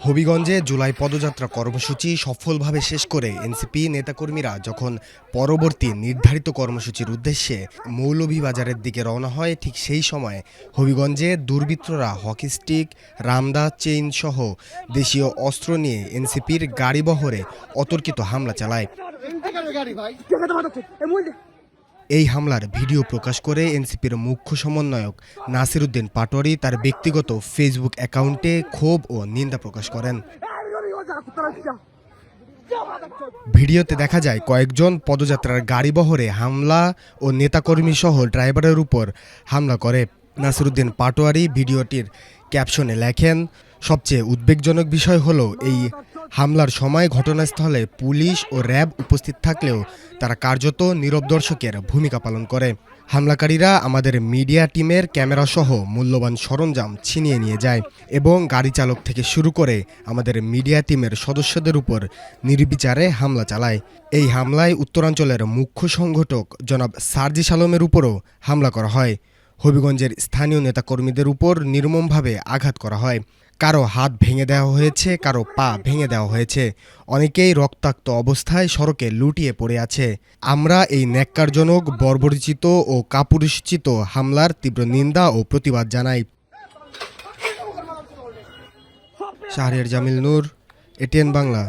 হবিগঞ্জে জুলাই পদযাত্রা কর্মসূচি সফলভাবে শেষ করে এনসিপি নেতাকর্মীরা যখন পরবর্তী নির্ধারিত কর্মসূচির উদ্দেশ্যে মৌলভীবাজারের দিকে রওনা হয়, ঠিক সেই সময় হবিগঞ্জে দুর্বৃত্তরা হকি স্টিক, রামদা, চেইন সহ দেশীয় অস্ত্র নিয়ে এনসিপির গাড়িবহরে অতর্কিত হামলা চালায়। এই হামলার ভিডিও প্রকাশ করে এনসিপির মুখ্য সমন্বয়ক নাসির উদ্দিন পাটোয়ারি তার ব্যক্তিগত ফেসবুক অ্যাকাউন্টে ক্ষোভ ও নিন্দা প্রকাশ করেন। ভিডিওতে দেখা যায় কয়েকজন পদযাত্রার গাড়িবহরে হামলা ও নেতাকর্মী সহ ড্রাইভারের উপর হামলা করে। নাসির উদ্দিন পাটোয়ারি ভিডিওটির ক্যাপশনে লেখেন, সবচেয়ে উদ্বেগজনক বিষয় হলো এই হামলার সময় ঘটনাস্থলে পুলিশ ও র্যাব উপস্থিত থাকলেও তারা কার্যত নীরব দর্শকের ভূমিকা পালন করে। হামলাকারীরা আমাদের মিডিয়া টিমের ক্যামেরাসহ মূল্যবান সরঞ্জাম ছিনিয়ে নিয়ে যায় এবং গাড়ি চালক থেকে শুরু করে আমাদের মিডিয়া টিমের সদস্যদের উপর নির্বিচারে হামলা চালায়। এই হামলায় উত্তরাঞ্চলের মুখ্য সংগঠক জনাব সার্জিস আলমের উপরও হামলা করা হয়। হবিগঞ্জের স্থানীয় নেতাকর্মীদের উপর নির্মমভাবে আঘাত করা হয়। কারো হাত ভেঙে দেওয়া হয়েছে, কারো পা ভেঙে দেওয়া হয়েছে, অনেকেই রক্তাক্ত অবস্থায় সড়কে লুটিয়ে পড়ে আছে। আমরা এই ন্যাক্কারজনক, বর্বরচিত ও কাপুরুষোচিত হামলার তীব্র নিন্দা ও প্রতিবাদ জানাই। শাহরিয়ার জামিল নূর, এটিএন বাংলা।